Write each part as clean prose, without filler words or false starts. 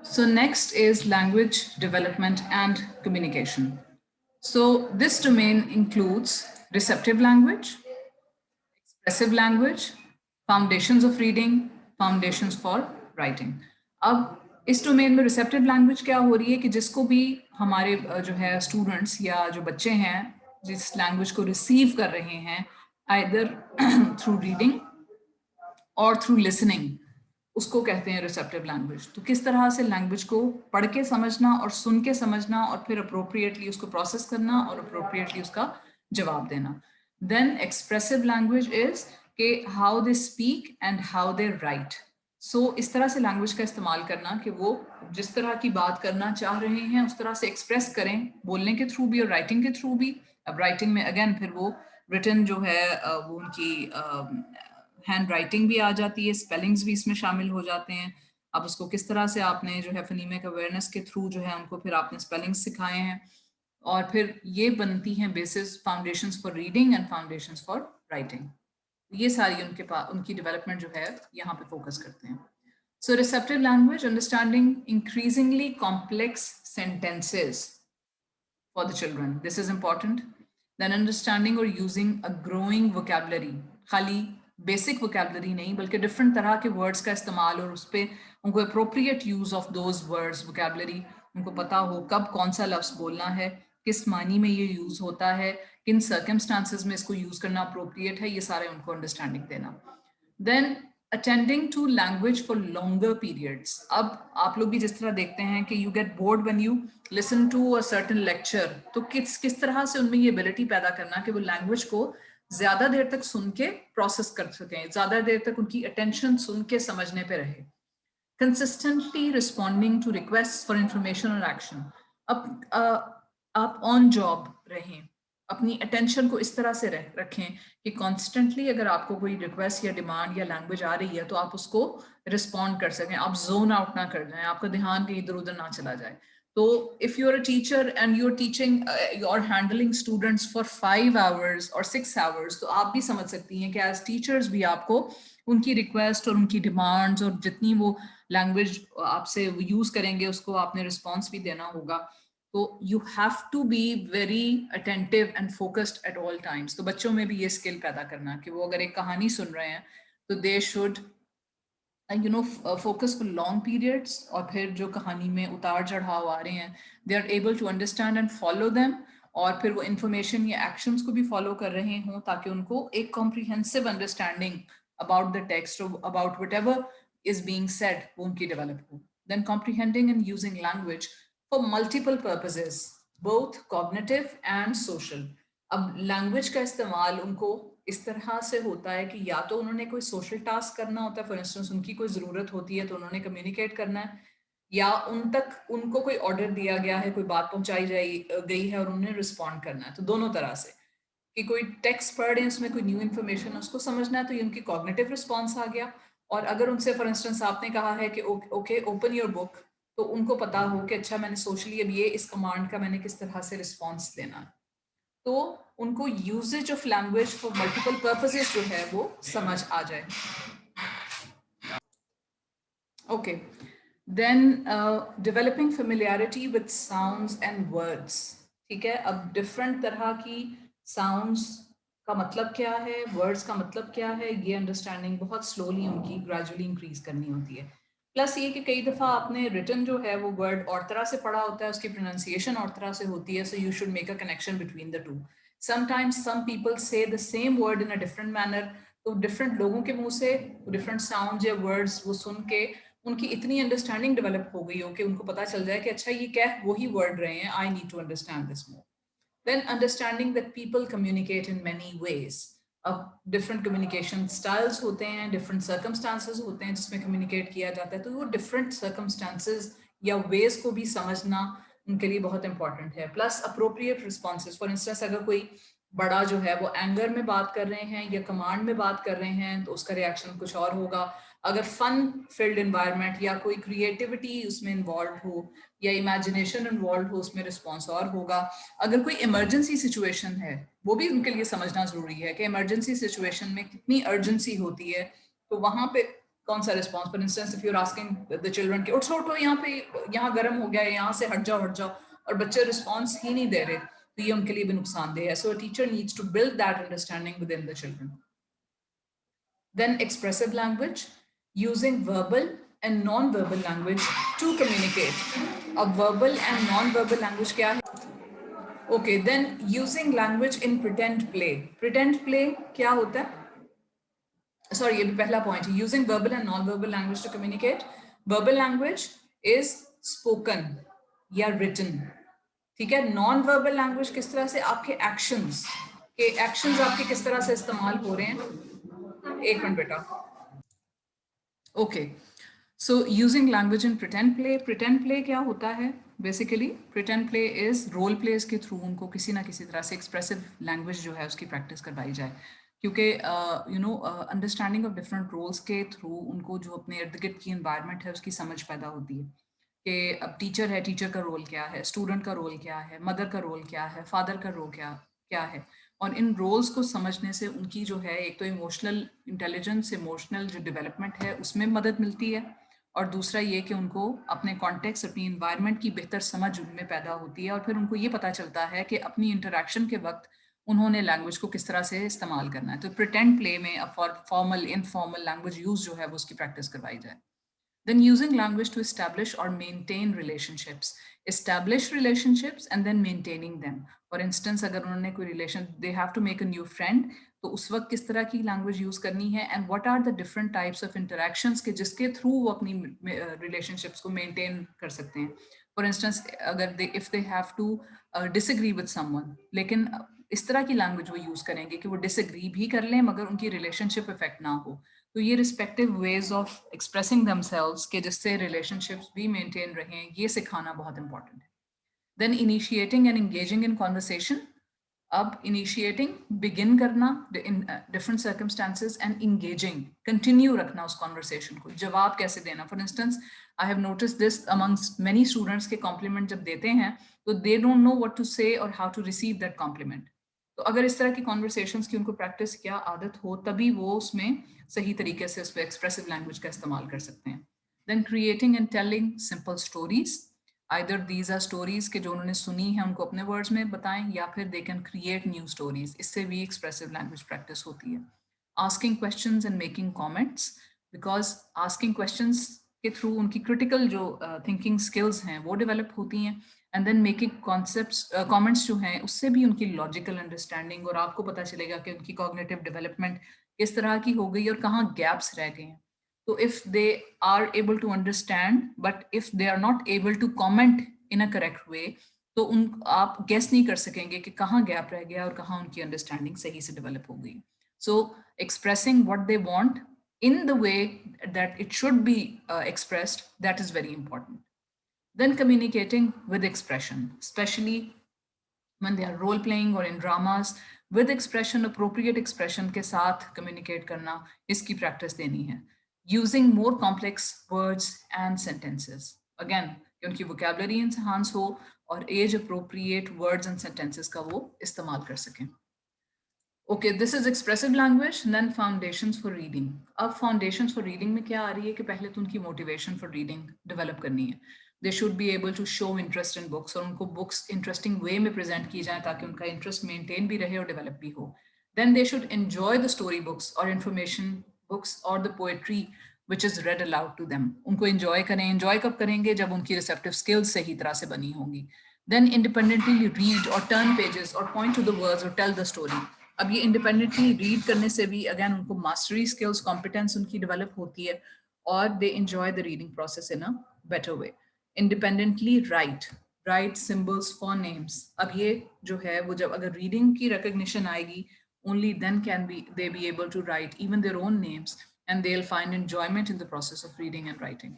So next is language development and communication. So this domain includes receptive language, expressive language, foundations of reading, foundations for writing. अब इस domain में receptive language क्या हो रही है कि जिसको भी हमारे जो है स्टूडेंट्स या जो बच्चे हैं जिस लैंग्वेज को रिसीव कर रहे हैं आइदर थ्रू रीडिंग और थ्रू लिसनिंग, उसको कहते हैं रिसेप्टिव लैंग्वेज। तो किस तरह से लैंग्वेज को पढ़ के समझना और सुन के समझना और फिर अप्रोप्रिएटली उसको प्रोसेस करना और अप्रोप्रिएटली उसका जवाब देना। देन एक्सप्रेसिव लैंग्वेज इज के how they speak and how they write. So इस तरह से लैंग्वेज का इस्तेमाल करना कि वो जिस तरह की बात करना चाह रहे हैं उस तरह से एक्सप्रेस करें, बोलने के थ्रू भी और राइटिंग के थ्रू भी। अब राइटिंग में अगेन फिर वो रिटन जो है वो उनकी हैंड राइटिंग भी आ जाती है, स्पेलिंग्स भी इसमें शामिल हो जाते हैं। अब उसको किस तरह से आपने जो है फनीमिक अवेयरनेस के थ्रू जो है उनको फिर आपने स्पेलिंग्स सिखाए हैं और फिर ये बनती हैं basis foundations for reading and foundations for writing. ये सारी उनके पास उनकी डेवलपमेंट जो है यहाँ पे फोकस करते हैं। So receptive language understanding increasingly complex sentences for the children. This is important. Then understanding or using a growing vocabulary. खाली बेसिक vocabulary नहीं बल्कि डिफरेंट तरह के वर्ड्स का इस्तेमाल और उस पर उनको appropriate use of those words vocabulary, उनको पता हो कब कौन सा लफ्ज बोलना है, किस मानी में ये यूज होता है, किन सर्कमस्टांसेस में इसको यूज करना अप्रोप्रिएट है, ये सारे उनको अंडरस्टैंडिंग देना। Then attending to language for longer periods. अब आप लोग भी जिस तरह देखते हैं कि you get bored when you listen to a certain lecture, तो किस तरह से उनमें ये एबिलिटी पैदा करना कि वो लैंग्वेज को ज्यादा देर तक सुन के प्रोसेस कर सकें, ज्यादा देर तक उनकी अटेंशन सुन के समझने पे रहे। Consistently responding to request for information और एक्शन। अब आप ऑन जॉब रहें, अपनी अटेंशन को इस तरह से रखें कि कॉन्स्टेंटली अगर आपको कोई रिक्वेस्ट या डिमांड या लैंग्वेज आ रही है तो आप उसको रिस्पॉन्ड कर सकें, आप जोन आउट ना कर जाएं, आपका ध्यान कहीं इधर उधर ना चला जाए। तो if you are a teacher and you are teaching you are handling students for 5 hours और 6 आवर्स, तो आप भी समझ सकती हैं कि एज टीचर्स भी आपको उनकी रिक्वेस्ट और उनकी डिमांड्स और जितनी वो लैंग्वेज आपसे यूज करेंगे उसको आपने रिस्पॉन्स भी देना होगा। तो you have to be very attentive and focused at all times. तो बच्चों में भी ये स्किल पैदा करना कि वो अगर एक कहानी सुन रहे हैं तो they should focus for long periods, और फिर जो कहानी में उतार चढ़ाव आ रहे हैं they are able to understand and follow them, और फिर वो इंफॉर्मेशन या एक्शंस को भी फॉलो कर रहे हों ताकि उनको एक comprehensive understanding about the text, about whatever is being said, वो उनकी डेवलप हो। Then comprehending and using language for multiple purposes both cognitive and social. अब लैंग्वेज का इस्तेमाल उनको इस तरह से होता है कि या तो उन्होंने कोई सोशल टास्क करना होता है, फॉर इंस्टेंस उनकी कोई ज़रूरत होती है तो उन्होंने कम्युनिकेट करना है, या उन तक उनको कोई ऑर्डर दिया गया है, कोई बात पहुंचाई गई है और उन्हें रिस्पॉन्ड करना है। तो दोनों तरह से कि कोई टेक्स्ट पढ़ रहे हैं उसमें कोई न्यू इन्फॉर्मेशन उसको समझना है तो ये उनकी कॉग्निटिव रिस्पॉन्स आ गया। और अगर उनसे फॉर इंस्टेंस आपने कहा है कि ओके ओपन योर बुक, तो उनको पता हो कि अच्छा मैंने सोशली अब ये इस कमांड का मैंने किस तरह से रिस्पॉन्स देना है, तो उनको usages of language for multiple purposes जो है वो समझ आ जाए। Okay, then developing familiarity with sounds and words. ठीक है, अब डिफरेंट तरह की साउंड्स का मतलब क्या है, वर्ड्स का मतलब क्या है, ये अंडरस्टैंडिंग बहुत स्लोली उनकी ग्रेजुअली इंक्रीज करनी होती है। प्लस ये कि कई दफ़ा आपने रिटन जो है वो वर्ड और तरह से पढ़ा होता है, उसकी प्रोनाउंसिएशन और तरह से होती है, so you should make a connection between the two. Sometimes some people say the same word in a different manner, तो डिफरेंट लोगों के मुंह से डिफरेंट साउंड या वर्ड्स वो सुन के उनकी इतनी अंडरस्टैंडिंग डेवलप हो गई हो कि उनको पता चल जाए कि अच्छा ये क्या वही वर्ड रहे हैं, I need to understand this more. Then understanding that people communicate in many ways. अब different communication styles होते हैं, different circumstances होते हैं जिसमें communicate किया जाता है, तो वो different circumstances या ways को भी समझना उनके लिए बहुत important है। Plus appropriate responses. For instance, अगर कोई बड़ा जो है वो एंगर में बात कर रहे हैं या कमांड में बात कर रहे हैं तो उसका रिएक्शन कुछ और होगा। अगर फन फील्ड एनवायरनमेंट या कोई क्रिएटिविटी उसमें इन्वॉल्व हो या इमेजिनेशन इन्वॉल्व हो, उसमें रिस्पॉन्स और होगा। अगर कोई इमरजेंसी सिचुएशन है वो भी उनके लिए समझना जरूरी है कि इमरजेंसी सिचुएशन में कितनी अर्जेंसी होती है, तो वहां पे कौन सा response, for instance if you are asking the children कि उठो उठो यहाँ पे, यहाँ गर्म हो गया है, यहाँ से हट जाओ, और बच्चे रिस्पॉन्स ही नहीं दे रहे, तो ये उनके लिए भी नुकसानदेह है. So a teacher needs to build that understanding within the children. Then expressive language, using verbal and non-verbal language to communicate. अब verbal and non-verbal language क्या है? Okay, then using language in pretend play. Pretend play क्या होता है? Sorry, ये भी पहला point है. Using verbal and non-verbal language to communicate. Verbal language is spoken या written. ठीक है. Non-verbal language किस तरह से आपके actions आपके किस तरह से इस्तेमाल हो रहे हैं. एक मिनट बेटा. Okay, so using language in pretend play क्या होता है? Basically, pretend play is role plays के through उनको किसी ना किसी तरह से expressive language जो है उसकी practice करवाई जाए, क्योंकि understanding of different roles के through उनको जो अपने इर्द गिर्द की environment है उसकी समझ पैदा होती है कि अब टीचर है, टीचर का रोल क्या है, स्टूडेंट का रोल क्या है, मदर का रोल क्या है, फादर का रोल क्या है. और इन रोल्स को समझने से उनकी जो है एक तो इमोशनल इंटेलिजेंस, इमोशनल जो डेवलपमेंट है उसमें मदद मिलती है, और दूसरा ये कि उनको अपने कॉन्टेक्स्ट, अपनी इन्वायरमेंट की बेहतर समझ उनमें पैदा होती है, और फिर उनको ये पता चलता है कि अपनी इंटरेक्शन के वक्त उन्होंने लैंग्वेज को किस तरह से इस्तेमाल करना है. तो प्रिटेंड प्ले में अब फॉर्मल इनफॉर्मल लैंग्वेज यूज जो है वो उसकी प्रैक्टिस करवाई जाए. Then using language to establish or maintain relationships. Establish relationships and then maintaining them. For instance, अगर उन्होंने कोई relation, they have to make a new friend, तो उस वक्त किस तरह की language use करनी है, and what are the different types of interactions के जिसके through वो अपनी relationships को maintain कर सकते हैं. For instance, अगर if they have to disagree with someone, लेकिन इस तरह की language वो use करेंगे कि वो disagree भी कर लें मगर उनकी relationship effect ना हो. तो ये respective ways of expressing themselves के जिससे रिलेशनशिप्स भी मेंटेन रहें, ये सिखाना बहुत इंपॉर्टेंट है. Then initiating and engaging in conversation. अब इनिशिएटिंग बिगिन करना in different circumstances, and engaging continue रखना उस कॉन्वर्सेशन को, जवाब कैसे देना. For instance I have notice this amongst many students के कॉम्प्लीमेंट जब देते हैं तो they don't know what to say और how to receive that compliment. तो अगर इस तरह की कॉन्वर्सेशंस की उनको प्रैक्टिस या आदत हो तभी वो उसमें सही तरीके से उस पर एक्सप्रेसिव लैंग्वेज का इस्तेमाल कर सकते हैं. Then creating and telling simple stories. Either these are stories के जो उन्होंने सुनी है उनको अपने वर्ड्स में बताएं, या फिर they can create new stories. इससे भी एक्सप्रेसिव लैंग्वेज प्रैक्टिस होती है. Asking questions and making comments, because asking questions के थ्रू उनकी क्रिटिकल जो थिंकिंग स्किल्स हैं वो डेवलप होती हैं. And then making concepts comments जो हैं उससे भी उनकी लॉजिकल अंडरस्टैंडिंग, और आपको पता चलेगा कि उनकी कॉग्निटिव डेवलपमेंट किस तरह की हो गई और कहाँ गैप्स रह गए हैं. तो if they are able to understand but if they are not able to comment in a correct way, तो उन आप गेस नहीं कर सकेंगे कि कहाँ गैप रह गया और कहाँ उनकी अंडरस्टैंडिंग सही से डेवलप हो गई. So expressing what they want in the way that it should be expressed, that is very important. Then communicating with expression, especially when they are role playing or in dramas, with expression, appropriate expression के साथ communicate करना, इसकी practice देनी है. Using more complex words and sentences. Again, कि उनकी vocabulary enhance हो और age appropriate words and sentences का वो इस्तेमाल कर सकें. Okay, this is expressive language, and then foundations for reading. अब foundations for reading में क्या आ रही है कि पहले तो उनकी motivation for reading develop करनी है. They should be able to show interest in books, और उनको books interesting way में present की जाए ताकि उनका interest maintain भी रहे और develop भी हो. Then they should enjoy the story books or information books or the poetry which is read aloud to them. उनको enjoy करें. Enjoy कब करेंगे? जब उनकी receptive skills सही तरह से बनी होंगी. Then independently read or turn pages or point to the words or tell the story. अब ये इंडिपेंडेंटली रीड करने से भी अगेन उनको मास्टरी स्किल्स, कॉम्पिटेंस उनकी डेवलप होती है, और they enjoy the reading process in a better way. Independently right symbols for names. अब ये जो है वो जब अगर रीडिंग की रिकग्निशन आएगी, only then can be they be able to write even their own names, and they will find enjoyment in the process of reading and writing.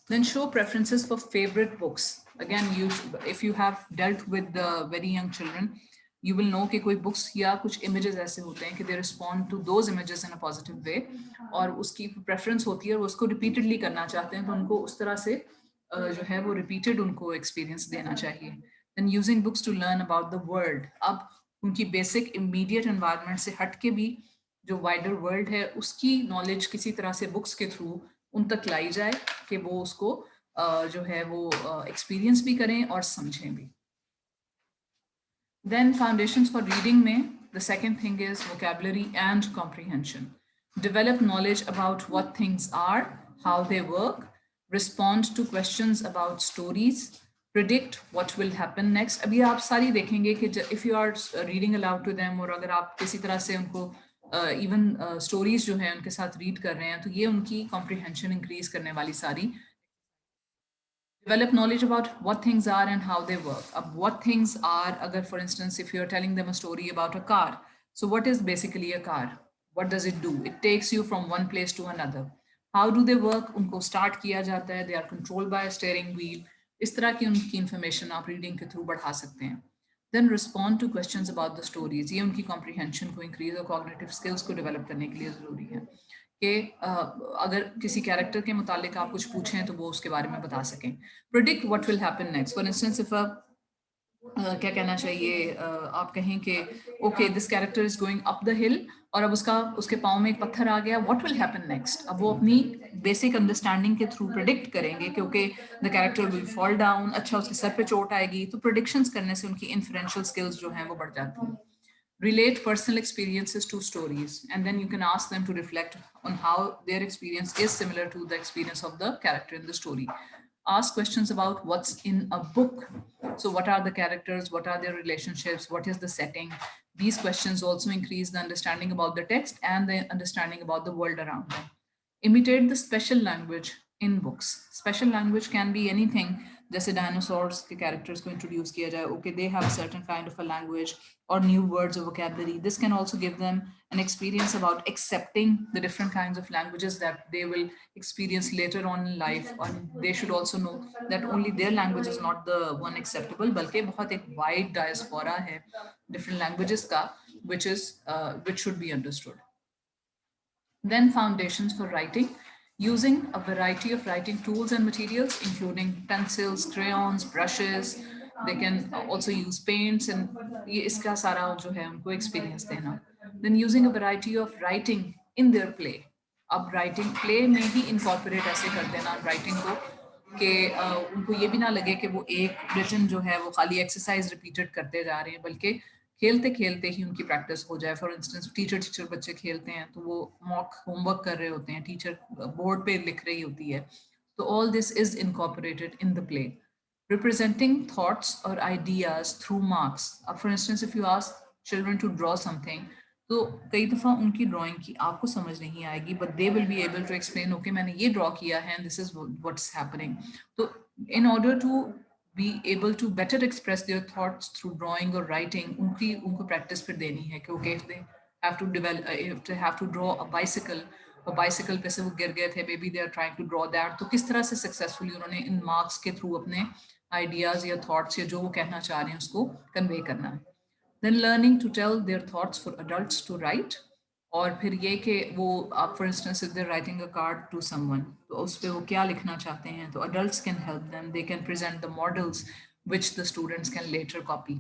Then show preferences for favorite books. Again, if you have dealt with the very young children, you will know कि कोई books या कुछ images ऐसे होते हैं कि they respond to those images in a positive way, और उसकी preference होती है और उसको repeatedly करना चाहते हैं, तो उनको उस तरह से जो है वो repeated उनको experience देना चाहिए. Then using books to learn about the world. अब उनकी basic immediate environment से हट के भी जो वाइडर वर्ल्ड है उसकी नॉलेज किसी तरह से बुक्स के थ्रू उन तक लाई जाए कि वो उसको जो है वो एक्सपीरियंस भी करें और समझें भी. Then foundations for reading में, the second thing is vocabulary and comprehension. Develop knowledge about what things are, how they work, respond to questions about stories, predict what will happen next. अभी आप सारी देखेंगे कि if you are reading aloud to them और अगर आप किसी तरह से उनको even stories जो है उनके साथ read कर रहे हैं तो ये उनकी comprehension increase करने वाली सारी. Develop knowledge about what things are and how they work. What things are, agar for instance, if you're telling them a story about a car, so what is basically a car? What does it do? It takes you from one place to another. How do they work? Unko start kiya jata hai. They are controlled by a steering wheel. Is tarah ki unki information aap reading ke through badha sakte hain. Then respond to questions about the stories. ये उनकी comprehension को increase और cognitive skills को develop करने के लिए ज़रूरी है कि अगर किसी कैरेक्टर के मुतालिक आप कुछ पूछें तो वो उसके बारे में बता सकें. Predict what will happen next. For instance if क्या कहना चाहिए, आप कहें कि okay this character is going up the हिल और अब उसके पाँव में एक पत्थर आ गया, व्हाट विल हैपन नेक्स्ट. अब वो अपनी बेसिक अंडरस्टैंडिंग के थ्रू प्रिडिक्ट करेंगे कि okay the character will fall down, अच्छा उसके सर पे चोट आएगी. तो प्रिडिक्शंस करने से उनकी इन्फरेंशियल स्किल्स जो हैं वो बढ़ जाती हैं. Relate personal experiences to stories, and then you can ask them to reflect on how their experience is similar to the experience of the character in the story. Ask questions about what's in a book. So what are the characters, what are their relationships, what is the setting? These questions also increase the understanding about the text and the understanding about the world around them. Imitate the special language in books. Special language can be anything. जैसे dinosaurs के characters को introduce किया जाए, okay they have a certain kind of a language or new words or vocabulary. This can also give them an experience about accepting the different kinds of languages that they will experience later on in life. And they should also know that only their language is not the one acceptable, बल्कि बहुत एक wide diaspora है different languages का, which should be understood. Then foundations for writing. Using a variety of writing tools and materials, including pencils, crayons, brushes. They can also use paints and ये इसका सारा जो है उनको experience देना. Then using a variety of writing in their play. अब writing play में ही incorporate ऐसे कर देना writing को कि उनको ये भी ना लगे कि वो एक written जो है वो खाली exercise repeated करते जा रहे हैं, बल्कि खेलते खेलते ही उनकी प्रैक्टिस हो जाए. फॉर इंस्टेंस टीचर बच्चे खेलते हैं तो वो मॉक होमवर्क कर रहे होते हैं, टीचर बोर्ड पे लिख रही होती है. तो all this is incorporated in the play. Representing thoughts और आइडियाज थ्रू मार्क्स. अब for instance if you ask children to draw something, तो कई दफ़ा उनकी ड्राइंग की आपको समझ नहीं आएगी, but they will be able to explain okay मैंने ये ड्रॉ किया है and this is what's happening. तो in order to be able to better express their thoughts through drawing or writing, उनको practice फिर देनी है कि okay, if they have to develop, if they have to draw a bicycle पे से वो गिर गए थे, maybe they are trying to draw that, तो किस तरह से successfully उन्होंने इन marks के through अपने ideas या thoughts या जो वो कहना चाह रहे हैं उसको convey करना है. Then learning to tell their thoughts for adults to write. और फिर ये कि वो आप for instance if they writing a card to someone, तो उस पर वो क्या लिखना चाहते हैं, तो adults can help them, they can present the models which the students can later copy.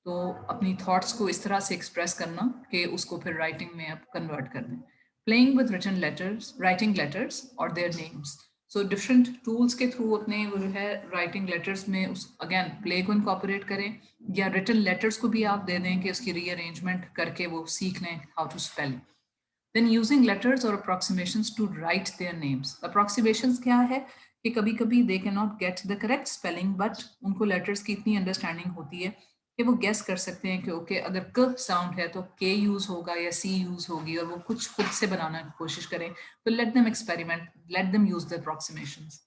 तो अपनी थॉट्स को इस तरह से एक्सप्रेस करना कि उसको फिर राइटिंग में आप कन्वर्ट कर दें. Playing with written letters, writing letters और their names. So different tools के थ्रू अपने वो जो है राइटिंग लेटर्स में उस अगेन प्ले को इनकॉर्पोरेट करें, या रिटन लेटर्स को भी आप दे दें कि उसकी रीअरेंजमेंट करके वो सीख लें how to spell. Then using letters or approximations to write their names. Approximations क्या है कि कभी कभी they cannot get the correct spelling, but उनको letters की इतनी understanding होती है कि वो guess कर सकते हैं कि okay, अगर क sound है तो K use होगा या C use होगी, और वो कुछ खुद से बनाना की कोशिश करें. तो let them experiment, let them use the approximations.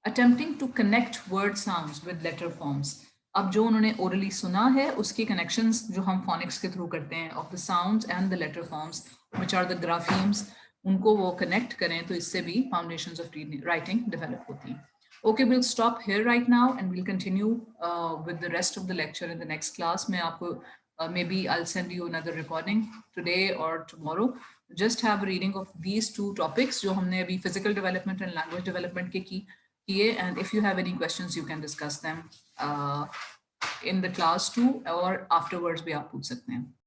Attempting to connect word sounds with letter forms. अब जो उन्होंने orally सुना है उसके connections जो हम phonics के through करते हैं of the sounds and the letter forms, which are the graphemes, उनको वो connect करें तो इससे भी foundations of writing develop होती हैं. Okay, we'll stop here right now and we'll continue with the rest of the lecture in the next class. मैं आपको maybe I'll send you another recording today or tomorrow. Just have a reading of these two topics जो हमने अभी physical development and language development के किए, and if you have any questions you can discuss them in the class too, or afterwards भी आप पूछ सकते हैं.